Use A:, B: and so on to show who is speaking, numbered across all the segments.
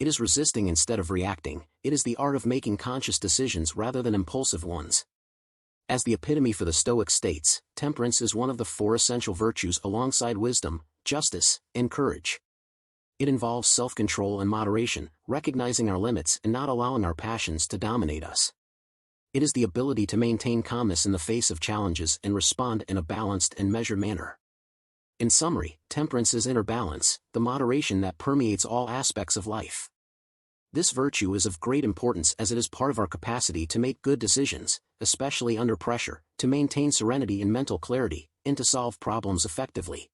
A: It is resisting instead of reacting. It is the art of making conscious decisions rather than impulsive ones. As the epitome for the Stoics states, temperance is one of the 4 essential virtues alongside wisdom, justice, and courage. It involves self-control and moderation, recognizing our limits and not allowing our passions to dominate us. It is the ability to maintain calmness in the face of challenges and respond in a balanced and measured manner. In summary, temperance is inner balance, the moderation that permeates all aspects of life. This virtue is of great importance as it is part of our capacity to make good decisions, especially under pressure, to maintain serenity and mental clarity, and to solve problems effectively.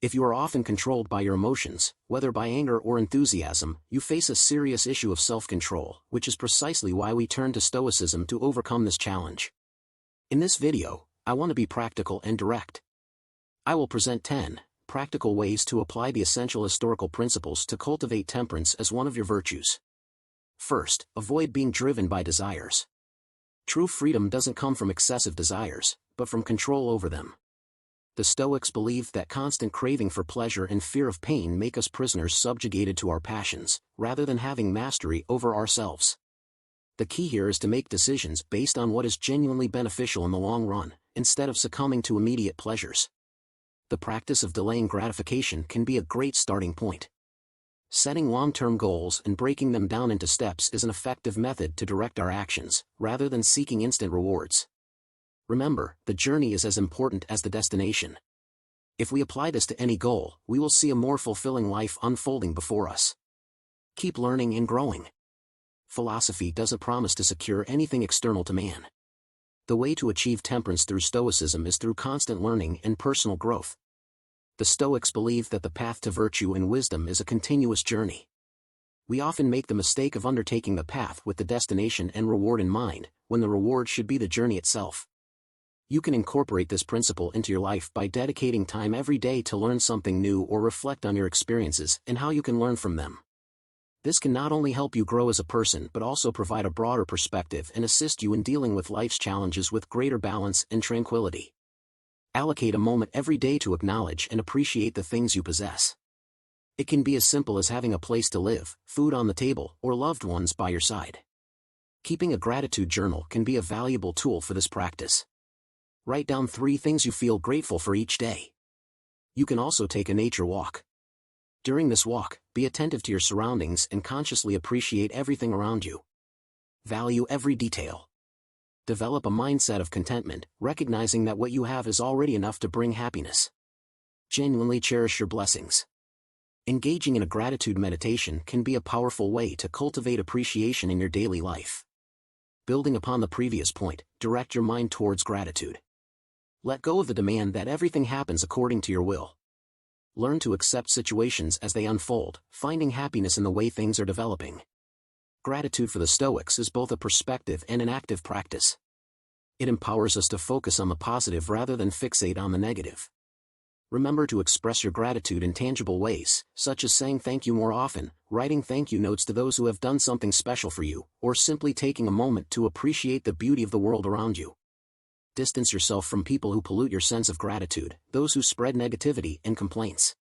A: If you are often controlled by your emotions, whether by anger or enthusiasm, you face a serious issue of self-control, which is precisely why we turn to Stoicism to overcome this challenge. In this video, I want to be practical and direct. I will present 10 practical ways to apply the essential historical principles to cultivate temperance as one of your virtues. First, avoid being driven by desires. True freedom doesn't come from excessive desires, but from control over them. The Stoics believed that constant craving for pleasure and fear of pain make us prisoners subjugated to our passions, rather than having mastery over ourselves. The key here is to make decisions based on what is genuinely beneficial in the long run, instead of succumbing to immediate pleasures. The practice of delaying gratification can be a great starting point. Setting long-term goals and breaking them down into steps is an effective method to direct our actions, rather than seeking instant rewards. Remember, the journey is as important as the destination. If we apply this to any goal, we will see a more fulfilling life unfolding before us. Keep learning and growing. Philosophy doesn't promise to secure anything external to man. The way to achieve temperance through Stoicism is through constant learning and personal growth. The Stoics believe that the path to virtue and wisdom is a continuous journey. We often make the mistake of undertaking the path with the destination and reward in mind, when the reward should be the journey itself. You can incorporate this principle into your life by dedicating time every day to learn something new or reflect on your experiences and how you can learn from them. This can not only help you grow as a person but also provide a broader perspective and assist you in dealing with life's challenges with greater balance and tranquility. Allocate a moment every day to acknowledge and appreciate the things you possess. It can be as simple as having a place to live, food on the table, or loved ones by your side. Keeping a gratitude journal can be a valuable tool for this practice. Write down 3 things you feel grateful for each day. You can also take a nature walk. During this walk, be attentive to your surroundings and consciously appreciate everything around you. Value every detail. Develop a mindset of contentment, recognizing that what you have is already enough to bring happiness. Genuinely cherish your blessings. Engaging in a gratitude meditation can be a powerful way to cultivate appreciation in your daily life. Building upon the previous point, direct your mind towards gratitude. Let go of the demand that everything happens according to your will. Learn to accept situations as they unfold, finding happiness in the way things are developing. Gratitude for the Stoics is both a perspective and an active practice. It empowers us to focus on the positive rather than fixate on the negative. Remember to express your gratitude in tangible ways, such as saying thank you more often, writing thank you notes to those who have done something special for you, or simply taking a moment to appreciate the beauty of the world around you. Distance yourself from people who pollute your sense of gratitude, those who spread negativity and complaints.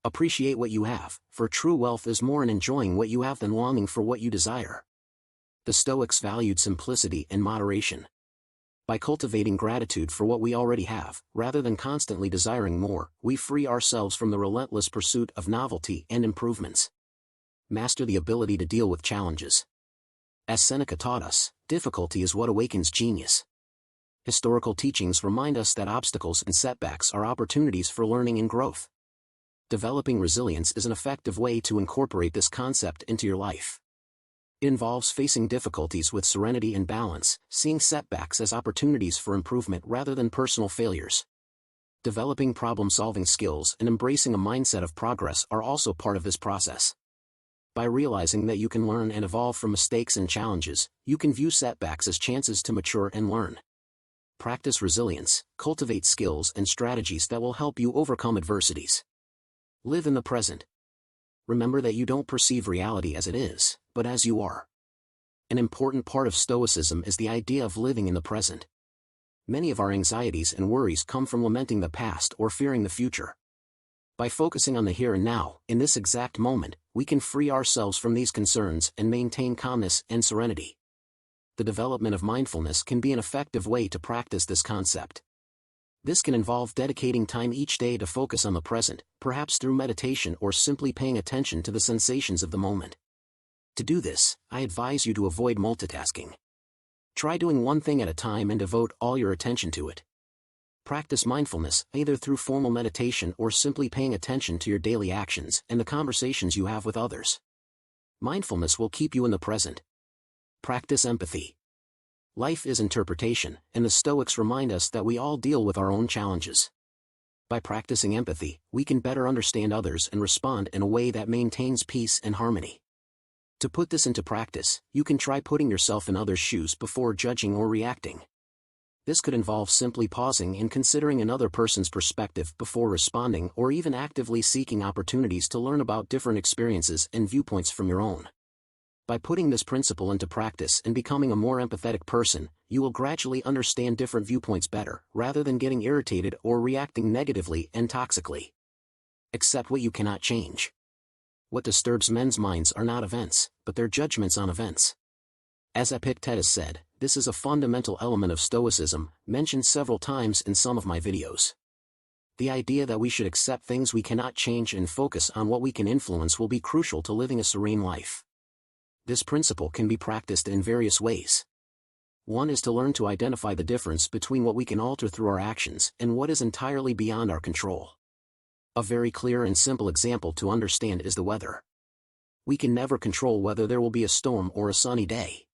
A: Appreciate what you have, for true wealth is more in enjoying what you have than longing for what you desire. The Stoics valued simplicity and moderation. By cultivating gratitude for what we already have, rather than constantly desiring more, we free ourselves from the relentless pursuit of novelty and improvements. Master the ability to deal with challenges. As Seneca taught us, difficulty is what awakens genius. Historical teachings remind us that obstacles and setbacks are opportunities for learning and growth. Developing resilience is an effective way to incorporate this concept into your life. It involves facing difficulties with serenity and balance, seeing setbacks as opportunities for improvement rather than personal failures. Developing problem-solving skills and embracing a mindset of progress are also part of this process. By realizing that you can learn and evolve from mistakes and challenges, you can view setbacks as chances to mature and learn. Practice resilience, cultivate skills and strategies that will help you overcome adversities. Live in the present. Remember that you don't perceive reality as it is, but as you are. An important part of Stoicism is the idea of living in the present. Many of our anxieties and worries come from lamenting the past or fearing the future. By focusing on the here and now, in this exact moment, we can free ourselves from these concerns and maintain calmness and serenity. The development of mindfulness can be an effective way to practice this concept. This can involve dedicating time each day to focus on the present, perhaps through meditation or simply paying attention to the sensations of the moment. To do this, I advise you to avoid multitasking. Try doing one thing at a time and devote all your attention to it. Practice mindfulness either through formal meditation or simply paying attention to your daily actions and the conversations you have with others. Mindfulness will keep you in the present. Practice empathy. Life is interpretation, and the Stoics remind us that we all deal with our own challenges. By practicing empathy, we can better understand others and respond in a way that maintains peace and harmony. To put this into practice, you can try putting yourself in others' shoes before judging or reacting. This could involve simply pausing and considering another person's perspective before responding, or even actively seeking opportunities to learn about different experiences and viewpoints from your own. By putting this principle into practice and becoming a more empathetic person, you will gradually understand different viewpoints better, rather than getting irritated or reacting negatively and toxically. Accept what you cannot change. What disturbs men's minds are not events, but their judgments on events. As Epictetus said, this is a fundamental element of Stoicism, mentioned several times in some of my videos. The idea that we should accept things we cannot change and focus on what we can influence will be crucial to living a serene life. This principle can be practiced in various ways. One is to learn to identify the difference between what we can alter through our actions and what is entirely beyond our control. A very clear and simple example to understand is the weather. We can never control whether there will be a storm or a sunny day.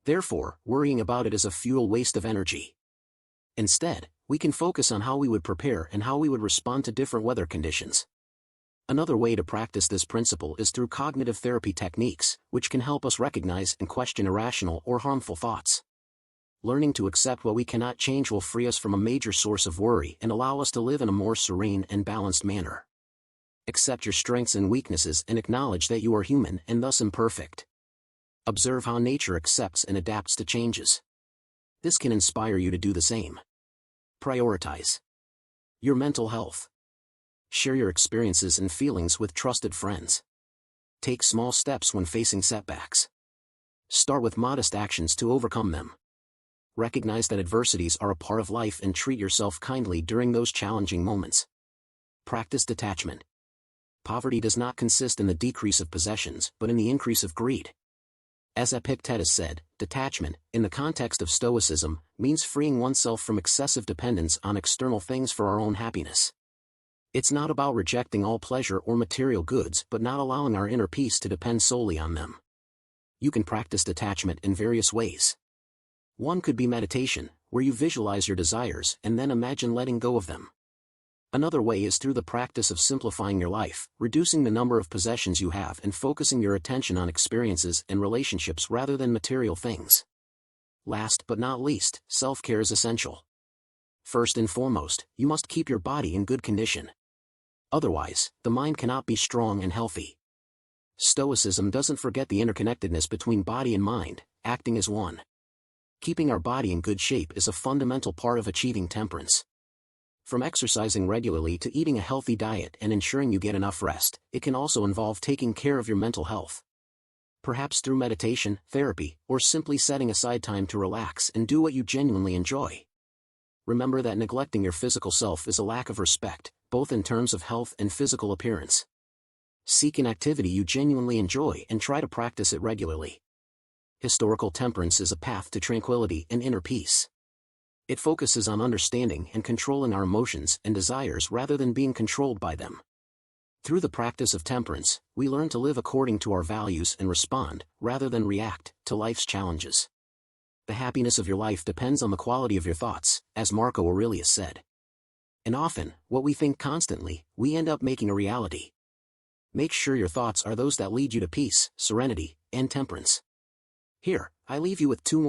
A: Therefore, worrying about it is a futile waste of energy. Instead, we can focus on how we would prepare and how we would respond to different weather conditions. Another way to practice this principle is through cognitive therapy techniques, which can help us recognize and question irrational or harmful thoughts. Learning to accept what we cannot change will free us from a major source of worry and allow us to live in a more serene and balanced manner. Accept your strengths and weaknesses and acknowledge that you are human and thus imperfect. Observe how nature accepts and adapts to changes. This can inspire you to do the same. Prioritize your mental health. Share your experiences and feelings with trusted friends. Take small steps when facing setbacks. Start with modest actions to overcome them. Recognize that adversities are a part of life and treat yourself kindly during those challenging moments. Practice detachment. Poverty does not consist in the decrease of possessions, but in the increase of greed. As Epictetus said, detachment, in the context of Stoicism, means freeing oneself from excessive dependence on external things for our own happiness. It's not about rejecting all pleasure or material goods but not allowing our inner peace to depend solely on them. You can practice detachment in various ways. One could be meditation, where you visualize your desires and then imagine letting go of them. Another way is through the practice of simplifying your life, reducing the number of possessions you have and focusing your attention on experiences and relationships rather than material things. Last but not least, self-care is essential. First and foremost, you must keep your body in good condition. Otherwise, the mind cannot be strong and healthy. Stoicism doesn't forget the interconnectedness between body and mind, acting as one. Keeping our body in good shape is a fundamental part of achieving temperance. From exercising regularly to eating a healthy diet and ensuring you get enough rest, it can also involve taking care of your mental health. Perhaps through meditation, therapy, or simply setting aside time to relax and do what you genuinely enjoy. Remember that neglecting your physical self is a lack of respect, both in terms of health and physical appearance. Seek an activity you genuinely enjoy and try to practice it regularly. Historical temperance is a path to tranquility and inner peace. It focuses on understanding and controlling our emotions and desires rather than being controlled by them. Through the practice of temperance, we learn to live according to our values and respond, rather than react, to life's challenges. The happiness of your life depends on the quality of your thoughts, as Marco Aurelius said. And often, what we think constantly, we end up making a reality. Make sure your thoughts are those that lead you to peace, serenity, and temperance. Here, I leave you with 2 more